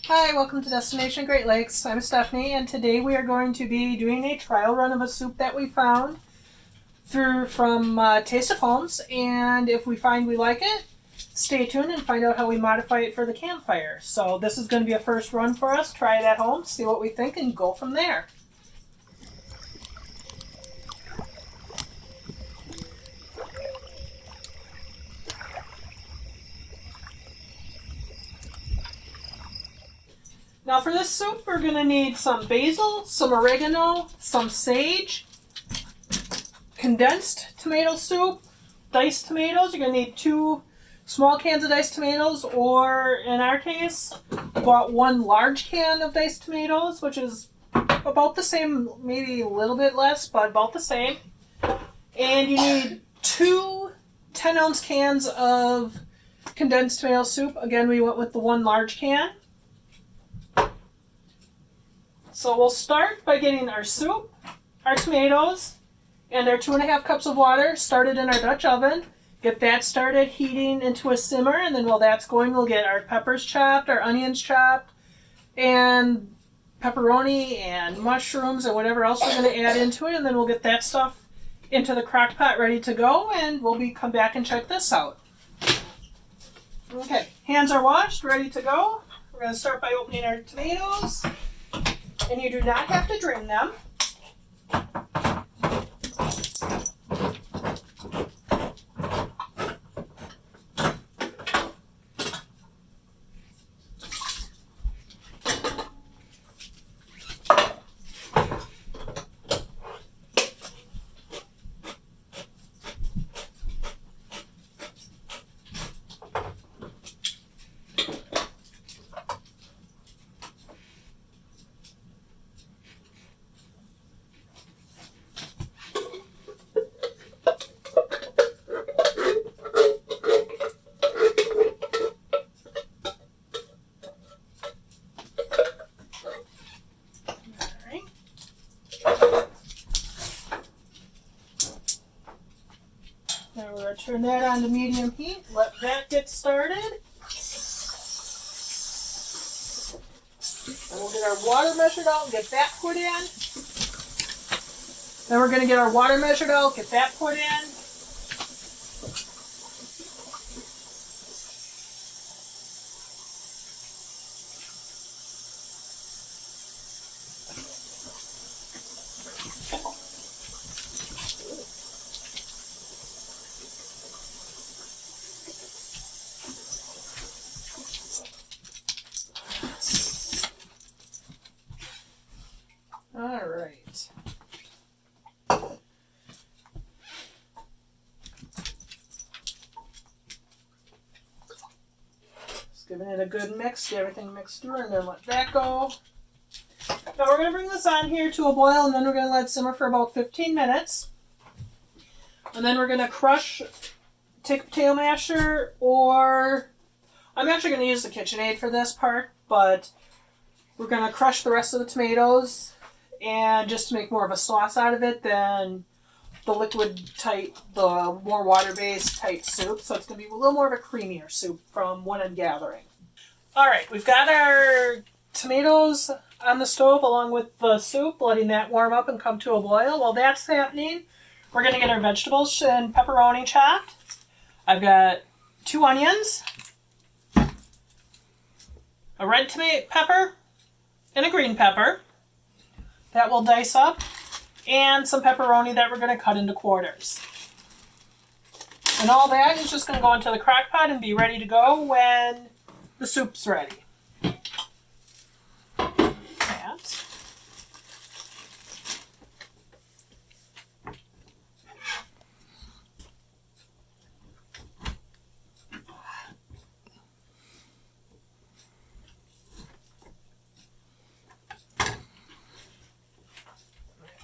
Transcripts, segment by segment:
Hi, welcome to Destination Great Lakes. I'm Stephanie, and today we are going to be doing a trial run of a soup that we found from Taste of Homes. And if we find we like it, stay tuned and find out how we modify it for the campfire. So this is going to be a first run for us. Try it at home, see what we think, and go from there. Now for this soup, we're going to need some basil, some oregano, some sage, condensed tomato soup, diced tomatoes. You're going to need 2 small cans of diced tomatoes, or in our case, about 1 large can of diced tomatoes, which is about the same, maybe a little bit less, but about the same. And you need 2 10-ounce cans of condensed tomato soup. Again, we went with the 1 large can. So we'll start by getting our soup, our tomatoes, and our 2.5 cups of water started in our Dutch oven. Get that started heating into a simmer, and then while that's going, we'll get our peppers chopped, our onions chopped, and pepperoni and mushrooms and whatever else we're going to add into it, and then we'll get that stuff into the crock pot ready to go, and we'll come back and check this out. Okay, hands are washed, ready to go. We're going to start by opening our tomatoes. And you do not have to drain them. Now we're going to turn that on to medium heat, let that get started. And we'll get our water measured out and get that put in. Then we're going to get our water measured out, get that put in. All right. Just giving it a good mix, get everything mixed through, and then let that go. Now we're going to bring this on here to a boil, and then we're going to let it simmer for about 15 minutes. And then we're going to take a potato masher, or I'm actually going to use the KitchenAid for this part, but we're going to crush the rest of the tomatoes, and just to make more of a sauce out of it than the liquid type, the more water-based type soup. So it's going to be a little more of a creamier soup from what I'm gathering. All right, we've got our tomatoes on the stove along with the soup, letting that warm up and come to a boil. While that's happening, we're going to get our vegetables and pepperoni chopped. I've got 2 onions, a red tomato pepper, and a green pepper that we'll dice up, and some pepperoni that we're going to cut into quarters. And all that is just going to go into the crock pot and be ready to go when the soup's ready. That.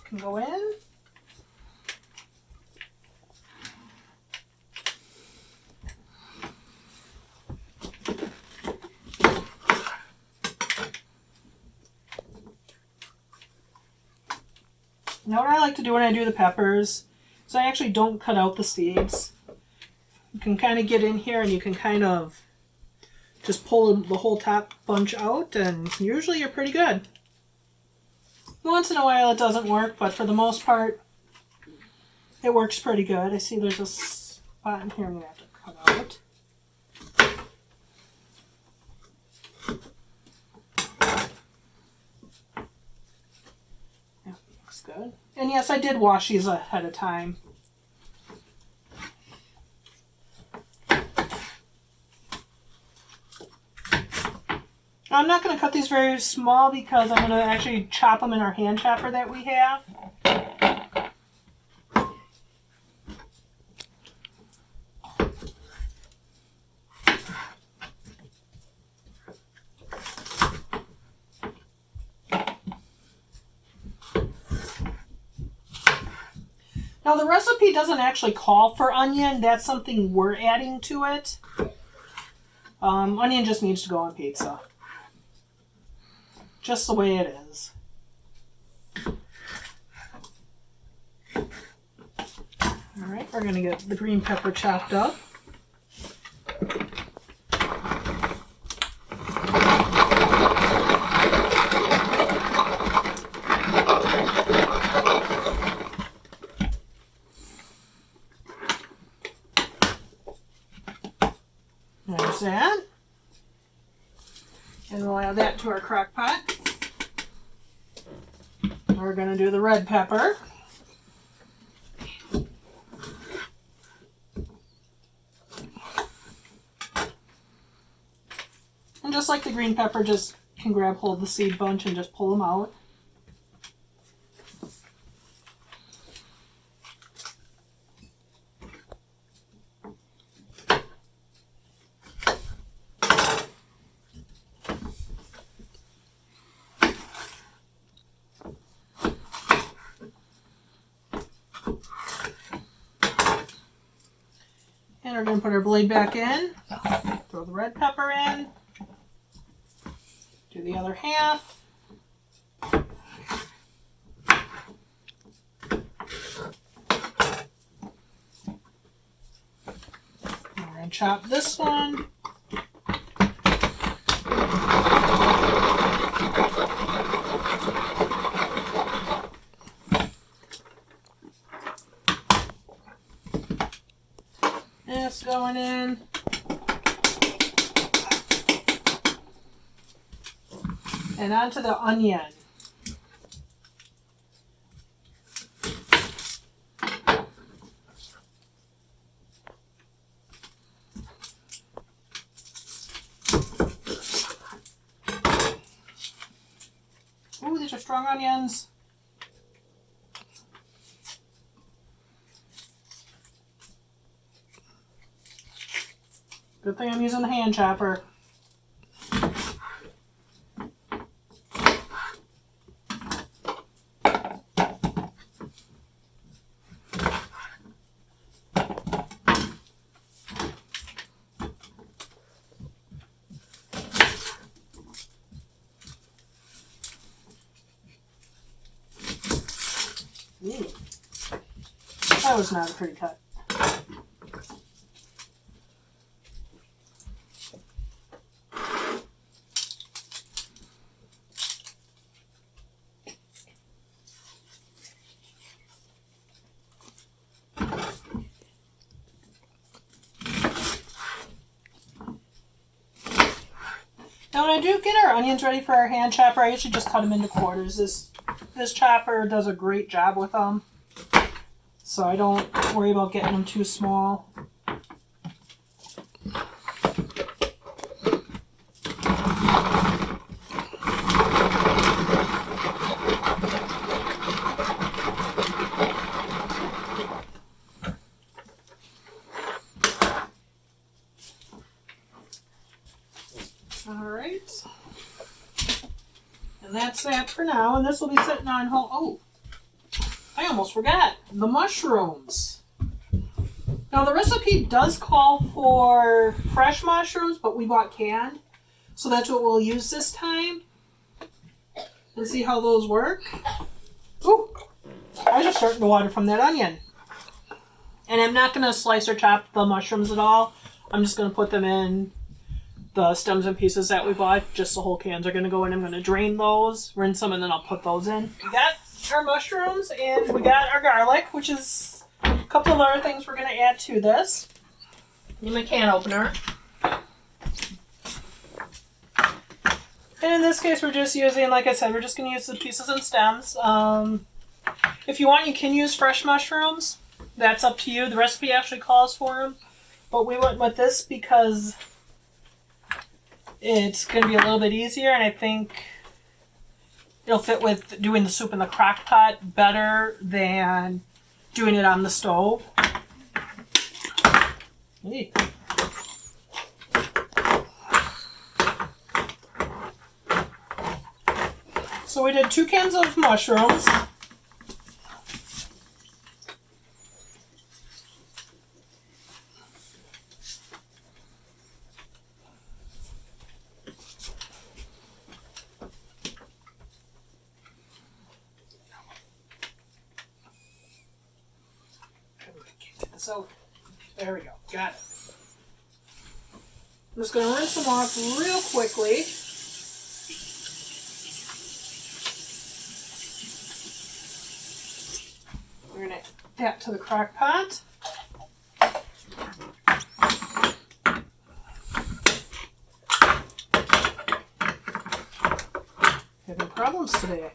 Can go in. Now what I like to do when I do the peppers is I actually don't cut out the seeds. You can kind of get in here and you can kind of Just pull the whole top bunch out, and usually you're pretty good. Once in a while it doesn't work, but for the most part, it works pretty good. I see there's a spot in here I'm going to have to cut out. Yeah, looks good. And yes, I did wash these ahead of time. I'm not going to cut these very small because I'm going to actually chop them in our hand chopper that we have. Now the recipe doesn't actually call for onion. That's something we're adding to it. Onion just needs to go on pizza. Just the way it is. Alright, we're going to get the green pepper chopped up. There's that. And we'll add that to our crock pot. We're going to do the red pepper. And just like the green pepper, just can grab hold of the seed bunch and just pull them out. And we're going to put our blade back in, throw the red pepper in, do the other half. We're going to chop this one. That's going in. And onto the onion. Ooh, these are strong onions. Good thing I'm using the hand chopper. Ooh. That was not a pretty cut. Now when I do get our onions ready for our hand chopper, I usually just cut them into quarters. This chopper does a great job with them, so I don't worry about getting them too small. Alright. And that's that for now. And this will be sitting on hold. Oh, I almost forgot. The mushrooms. Now the recipe does call for fresh mushrooms, but we bought canned. So that's what we'll use this time. Let's see how those work. Ooh, I was just starting to water from that onion. And I'm not going to slice or chop the mushrooms at all. I'm just going to put them in the stems and pieces that we bought. Just the whole cans are going to go in. I'm going to drain those, rinse them, and then I'll put those in. We got our mushrooms and we got our garlic, which is a couple of other things we're going to add to this. Need my can opener. And in this case, we're just using, like I said, we're just going to use the pieces and stems. If you want, you can use fresh mushrooms. That's up to you. The recipe actually calls for them. But we went with this because it's going to be a little bit easier, and I think it'll fit with doing the soup in the crock pot better than doing it on the stove. Eee. So we did 2 cans of mushrooms. So there we go. Got it. I'm just going to rinse them off real quickly. We're going to add that to the crock pot. Having problems today.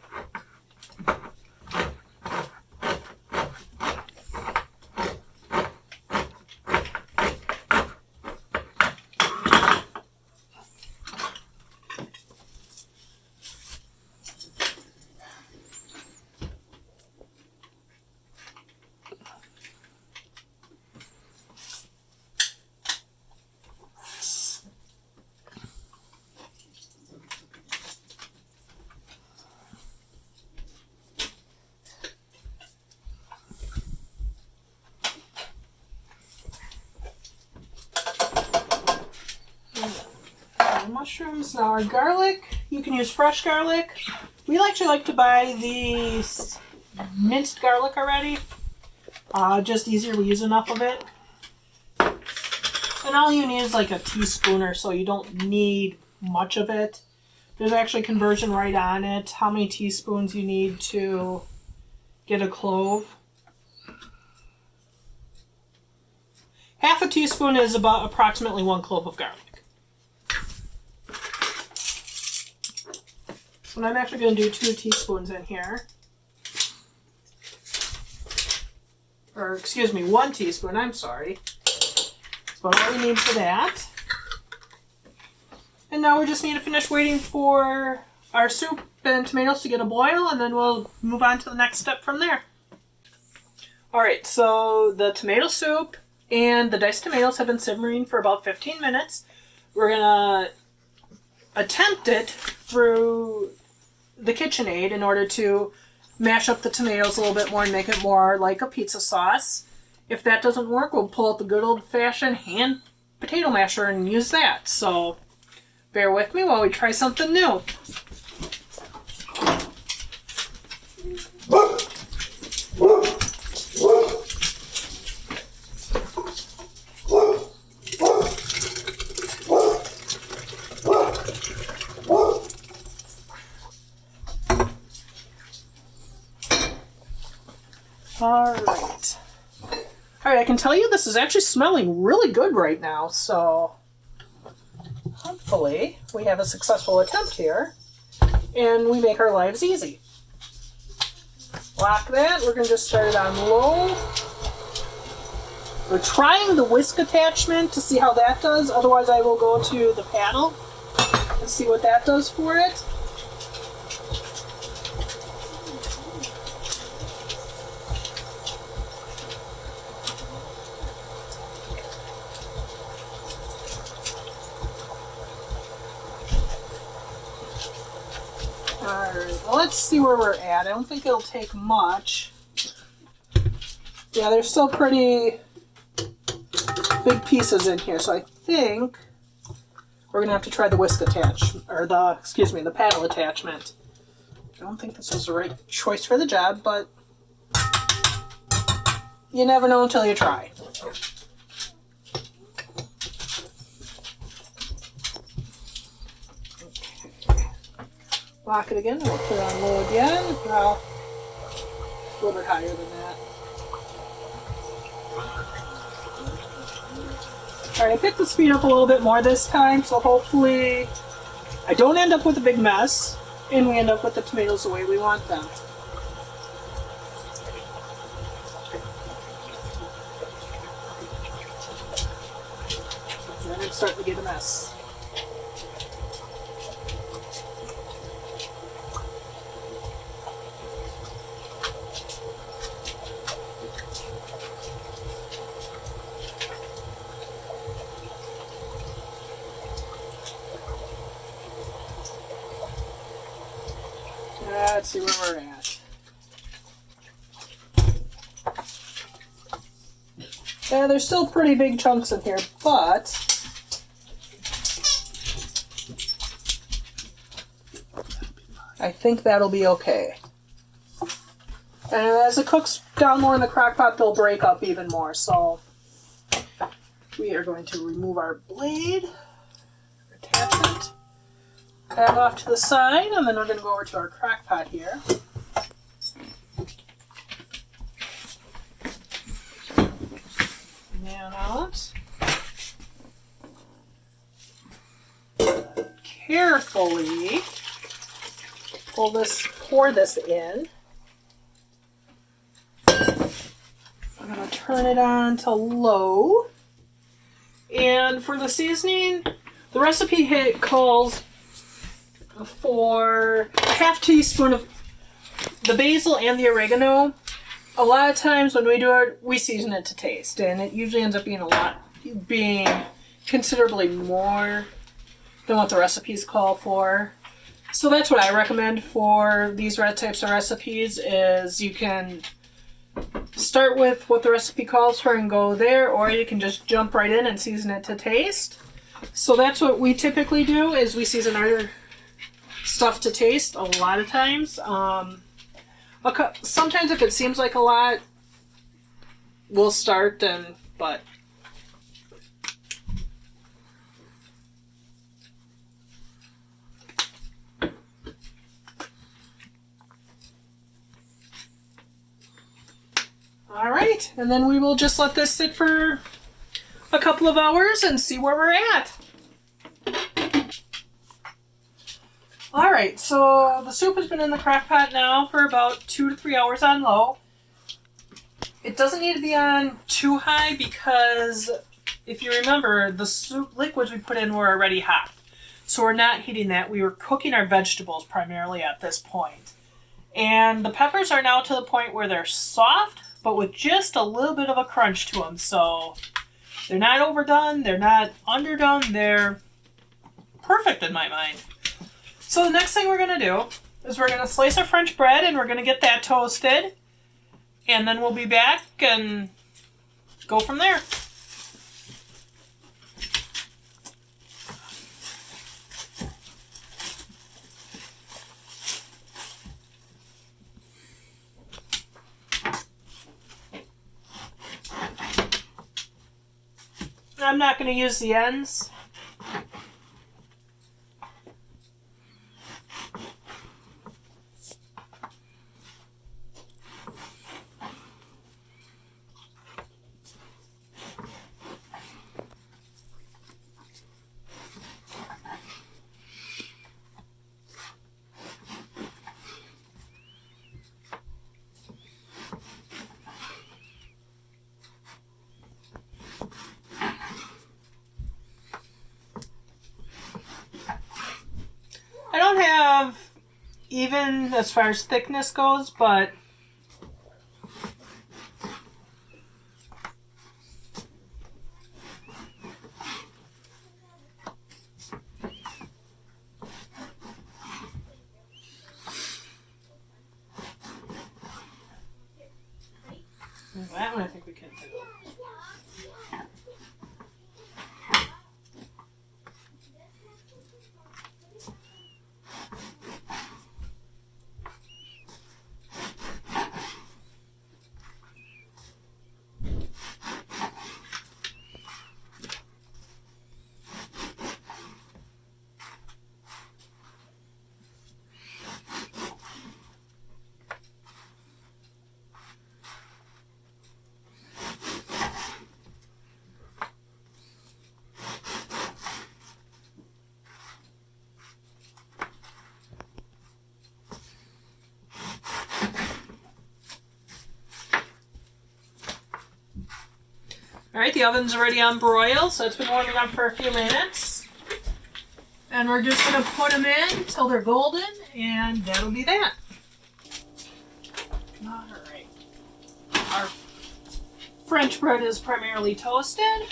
Mushrooms. Now our garlic, you can use fresh garlic. We actually like to buy the minced garlic already. Just easier, we use enough of it. And all you need is like a teaspoon or so. You don't need much of it. There's actually conversion right on it. How many teaspoons you need to get a clove. Half a teaspoon is about approximately 1 clove of garlic. And I'm actually going to do 2 teaspoons in here. Or, excuse me, 1 teaspoon, I'm sorry. That's about all we need for that. And now we just need to finish waiting for our soup and tomatoes to get a boil, and then we'll move on to the next step from there. Alright, so the tomato soup and the diced tomatoes have been simmering for about 15 minutes. We're going to attempt it through the KitchenAid in order to mash up the tomatoes a little bit more and make it more like a pizza sauce. If that doesn't work, we'll pull out the good old-fashioned hand potato masher and use that. So bear with me while we try something new. Alright, I can tell you this is actually smelling really good right now, so hopefully we have a successful attempt here, and we make our lives easy. Lock that, we're going to just start it on low. We're trying the whisk attachment to see how that does, otherwise I will go to the paddle and see what that does for it. Alright, well, let's see where we're at. I don't think it'll take much. Yeah, there's still pretty big pieces in here, so I think we're going to have to try the whisk attachment, or the paddle attachment. I don't think this was the right choice for the job, but you never know until you try. Lock it again. We'll put it on low again. Well, a little bit higher than that. Alright, I picked the speed up a little bit more this time, so hopefully I don't end up with a big mess, and we end up with the tomatoes the way we want them. And then it's starting to get a mess. Let's see where we're at. Yeah, there's still pretty big chunks in here, but I think that'll be okay. And as it cooks down more in the crock pot, they'll break up even more. So we are going to remove our blade, attachment. That off to the side, and then we're going to go over to our crock pot here. And out. Carefully pour this in. I'm going to turn it on to low. And for the seasoning, the recipe calls for a half teaspoon of the basil and the oregano. A lot of times when we do it, we season it to taste, and it usually ends up being considerably more than what the recipes call for. So that's what I recommend for these types of recipes, is you can start with what the recipe calls for and go there, or you can just jump right in and season it to taste. So that's what we typically do, is we season our stuff to taste a lot of times. Sometimes if it seems like a lot, we'll start but all right, and then we will just let this sit for a couple of hours and see where we're at. Alright, so the soup has been in the crock pot now for about 2 to 3 hours on low. It doesn't need to be on too high because, if you remember, the soup liquids we put in were already hot. So we're not heating that. We were cooking our vegetables primarily at this point. And the peppers are now to the point where they're soft, but with just a little bit of a crunch to them. So they're not overdone, they're not underdone, they're perfect in my mind. So the next thing we're going to do is we're going to slice our French bread and we're going to get that toasted. And then we'll be back and go from there. I'm not going to use the ends. I don't have even as far as thickness goes, but that one I think we can do. Alright, the oven's already on broil, so it's been warming up for a few minutes. And we're just going to put them in till they're golden, and that'll be that. Alright. Our French bread is primarily toasted.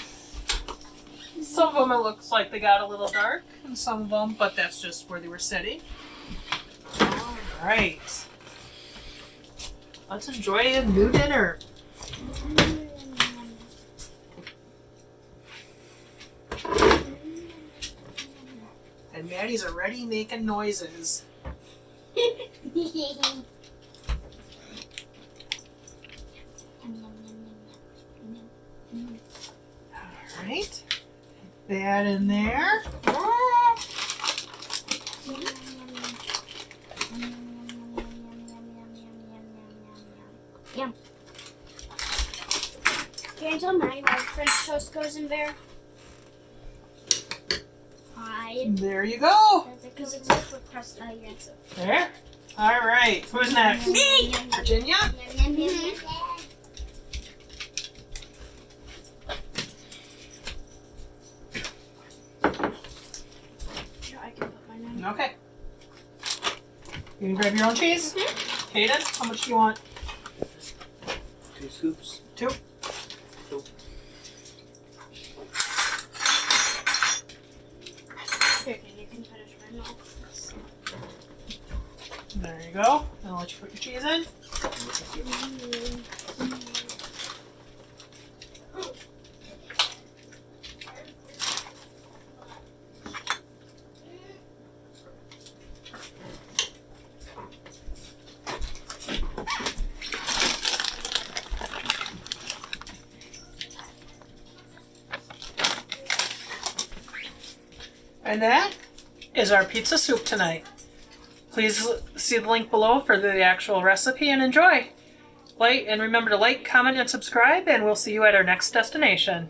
Some of them it looks like they got a little dark, and some of them, but that's just where they were sitting. Alright. Let's enjoy a new dinner. And Maddie's already making noises. Alright. That in there. Yum. Can you tell Maddie why French toast goes in there? There you go. Because it's liquid crust. Yes. There. All right. Who's next? Virginia. I can put mine in. Okay. You can grab your own cheese. Hayden, how much do you want? 2 scoops. 2. Here, you can finish mine off. There you go. And I'll let you put your cheese in. And that is our pizza soup tonight. Please see the link below for the actual recipe and enjoy. And remember to like, comment, and subscribe, and we'll see you at our next destination.